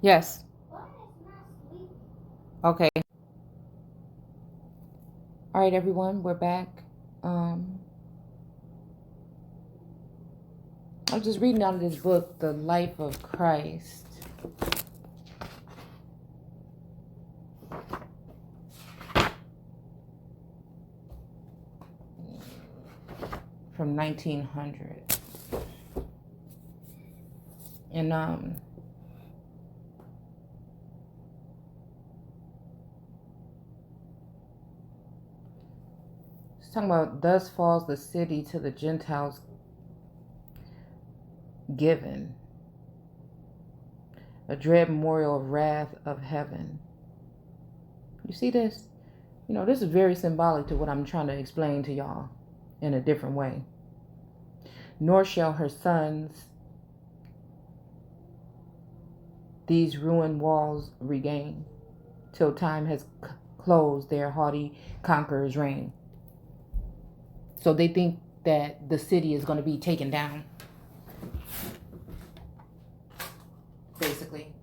Yes. Okay. All right, everyone, we're back. Um, I'm just reading out of this book, The Life of Christ, from 1900. And it's talking about, thus falls the city to the Gentiles given, a dread memorial of wrath of heaven. You see this? This is very symbolic to what I'm trying to explain to y'all in a different way. Nor shall her sons these ruined walls regain, till time has closed their haughty conqueror's reign. So they think that the city is going to be taken down, basically.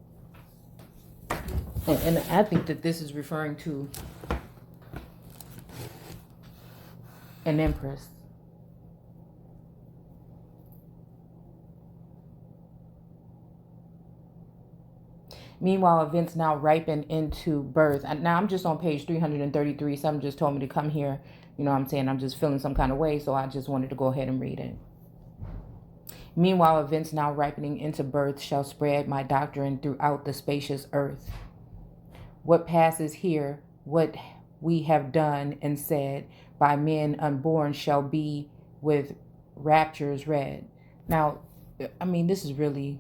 And I think that this is referring to an empress. Meanwhile, events now ripen into birth. Now I'm just on page 333. Someone just told me to come here. I'm saying I'm just feeling some kind of way, so I just wanted to go ahead and read it. Meanwhile, events now ripening into birth shall spread my doctrine throughout the spacious earth. What passes here, what we have done and said by men unborn shall be with raptures read. Now, this is really,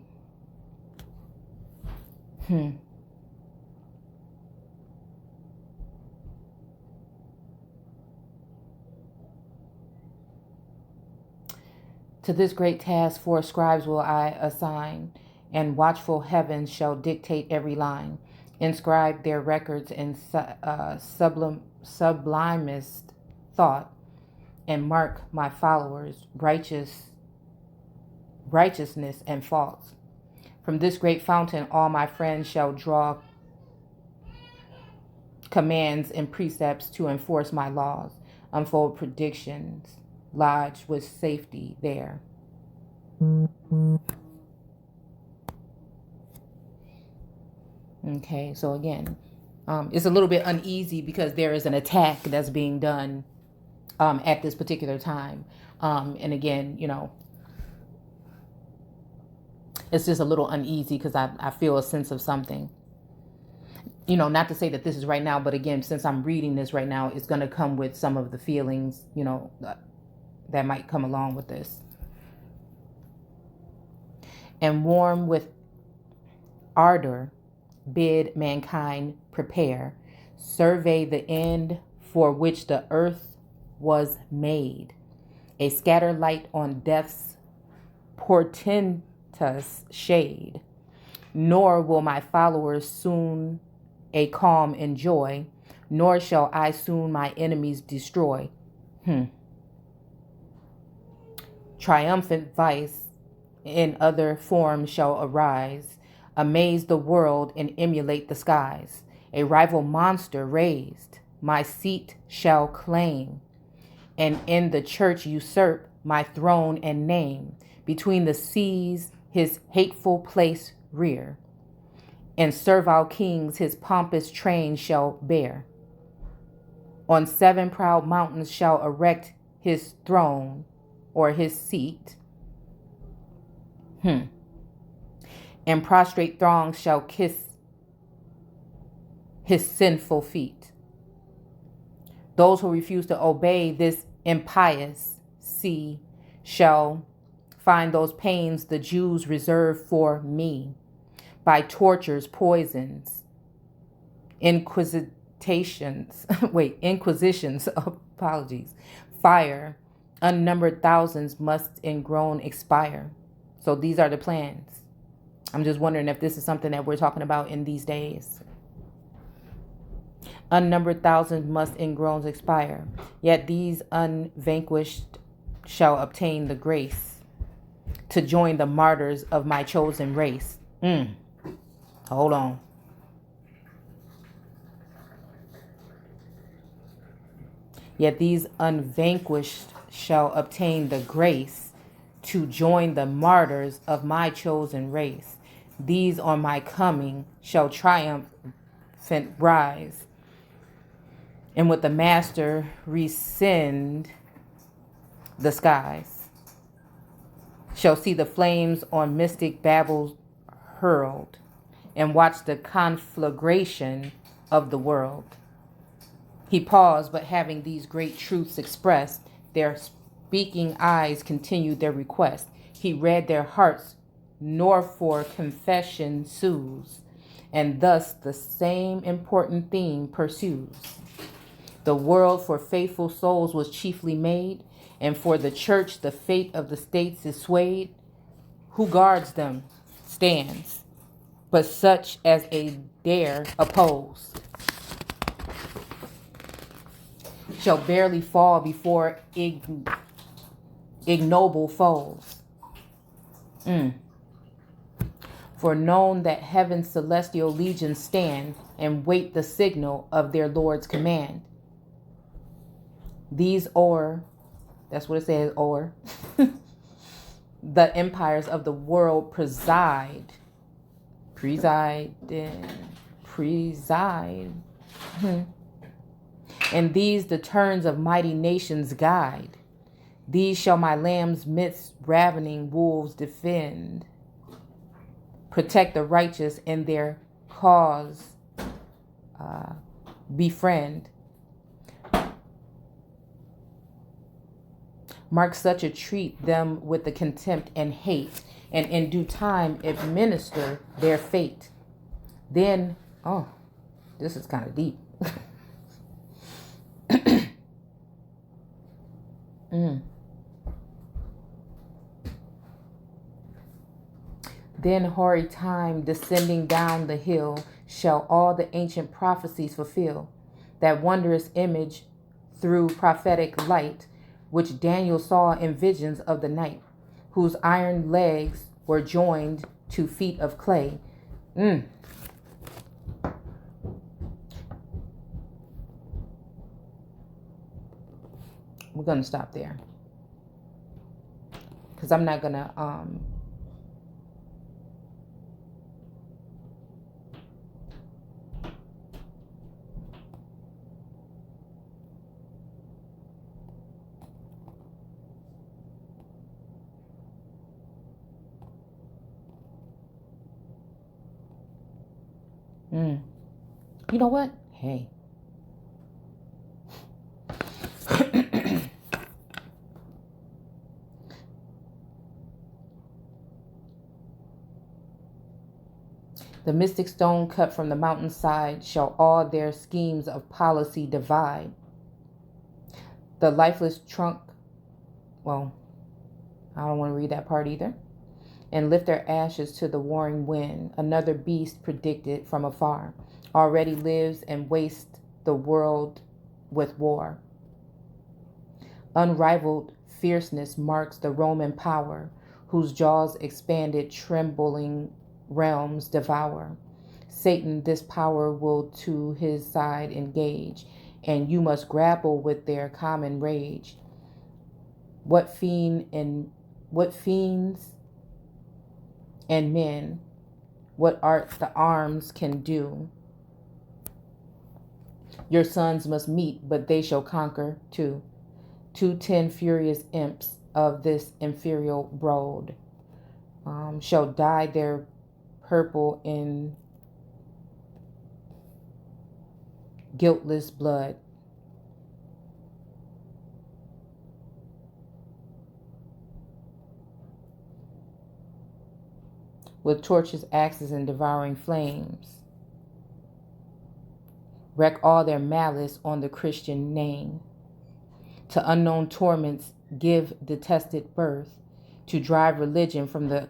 To this great task 4 scribes will I assign, and watchful heavens shall dictate every line, inscribe their records in sublimest thought, and mark my followers' righteousness and faults. From this great fountain all my friends shall draw commands and precepts to enforce my laws, unfold predictions, lodge with safety there. Okay, so again, it's a little bit uneasy because there is an attack that's being done at this particular time. And again, it's just a little uneasy because I feel a sense of something. Not to say that this is right now, but again, since I'm reading this right now, it's going to come with some of the feelings, that might come along with this. And warm with ardor, bid mankind prepare, survey the end for which the earth was made, a scatter light on death's portentous shade. Nor will my followers soon a calm enjoy, nor shall I soon my enemies destroy. Triumphant vice in other form shall arise, amaze the world and emulate the skies. A rival monster raised, my seat shall claim, and in the church usurp my throne and name. Between the seas his hateful place rear, and servile kings his pompous train shall bear. On 7 proud mountains shall erect his throne or his seat. And prostrate throngs shall kiss his sinful feet. Those who refuse to obey this impious sea shall find those pains the Jews reserve for me, by tortures, poisons, inquisitions, fire, unnumbered thousands must ingrown expire. So these are the plans. I'm just wondering if this is something that we're talking about in these days. Unnumbered thousands must ingrown expire, yet these unvanquished shall obtain the grace to join the martyrs of my chosen race. Hold on. Yet these unvanquished shall obtain the grace to join the martyrs of my chosen race. These on my coming shall triumphant rise, and with the master rescind the skies. Shall see the flames on mystic Babel hurled, and watch the conflagration of the world. He paused, but having these great truths expressed, their speaking eyes continued their request. He read their hearts, nor for confession sues, and thus the same important theme pursues. The world for faithful souls was chiefly made, and for the church the fate of the states is swayed. Who guards them stands, but such as a dare oppose shall barely fall before ignoble foes. For known that heaven's celestial legions stand and wait the signal of their Lord's command. These that's what it says, the empires of the world preside. And these the turns of mighty nations guide. These shall my lambs midst ravening wolves defend. Protect the righteous and their cause befriend. Mark such a treat them with the contempt and hate, and in due time administer their fate. Then, this is kind of deep. Then hoary time descending down the hill shall all the ancient prophecies fulfill. That wondrous image through prophetic light, which Daniel saw in visions of the night, whose iron legs were joined to feet of clay. We're going to stop there, because I'm not going to you know what? Hey. The mystic stone cut from the mountainside shall all their schemes of policy divide. The lifeless trunk, I don't want to read that part either. And lift their ashes to the warring wind. Another beast predicted from afar already lives and wastes the world with war. Unrivaled fierceness marks the Roman power, whose jaws expanded trembling realms devour. Satan this power will to his side engage, and you must grapple with their common rage. What fiends and men, what art the arms can do. Your sons must meet, but they shall conquer too. 210 furious imps of this inferior brood shall dye their purple in guiltless blood. With torches, axes, and devouring flames, wreak all their malice on the Christian name. To unknown torments give detested birth, to drive religion from the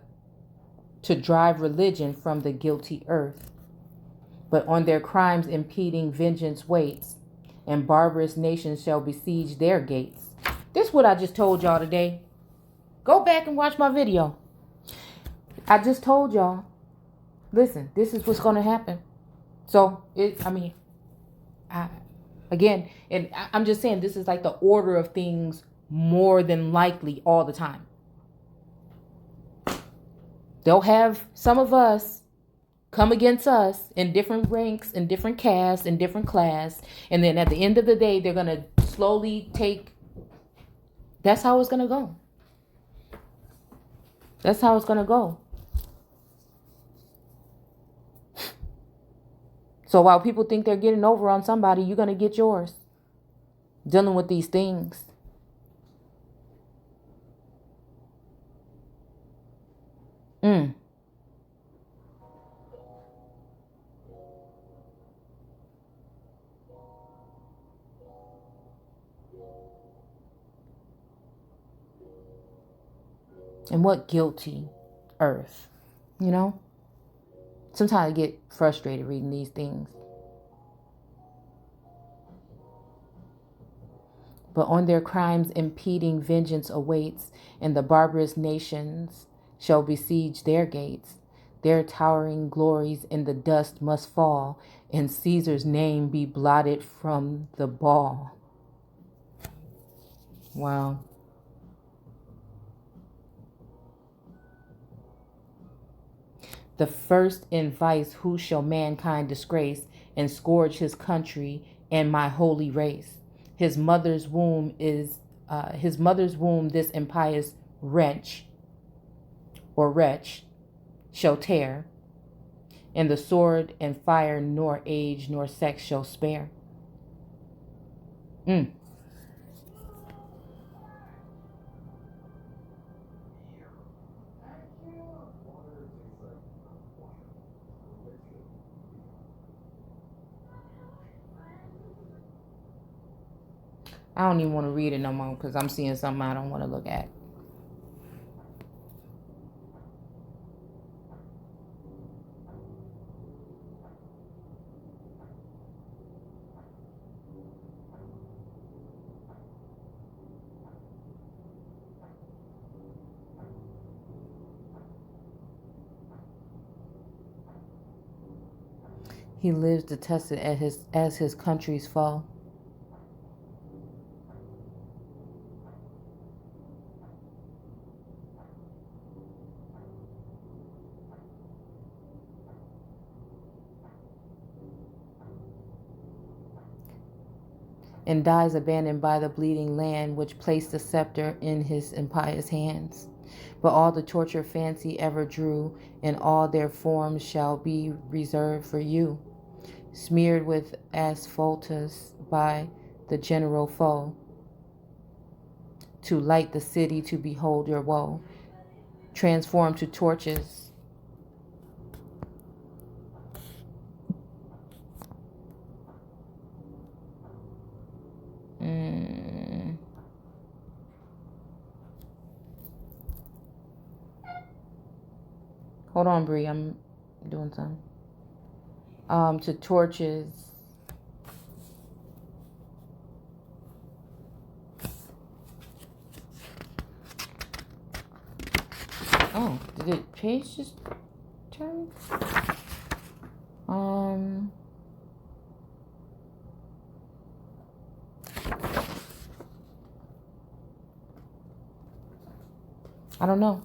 guilty earth. But on their crimes impeding vengeance waits, and barbarous nations shall besiege their gates. This is what I just told y'all today. Go back and watch my video. I just told y'all Listen, this is what's going to happen. So, again, and I'm just saying this is like the order of things more than likely all the time. They'll have some of us come against us in different ranks, in different castes, in different class. And then at the end of the day, they're going to slowly take. That's how it's going to go. That's how it's going to go. So while people think they're getting over on somebody, you're going to get yours. Dealing with these things. And what guilty earth, you know? Sometimes I get frustrated reading these things. But on their crimes impeding vengeance awaits, and the barbarous nations shall besiege their gates. Their towering glories in the dust must fall, and Caesar's name be blotted from the ball. Wow. The first in vice, who shall mankind disgrace, and scourge his country and my holy race? His mother's womb this impious wretch shall tear, and the sword and fire nor age nor sex shall spare. I don't even want to read it no more because I'm seeing something I don't want to look at. He lives detested as his country's foe. And dies abandoned by the bleeding land, which placed the scepter in his impious hands. But all the torture fancy ever drew, and all their forms shall be reserved for you, smeared with asphaltus by the general foe, to light the city to behold your woe, transformed to torches. Hold on, Bree. I'm doing something. To torches. Oh, did the page just turn? I don't know.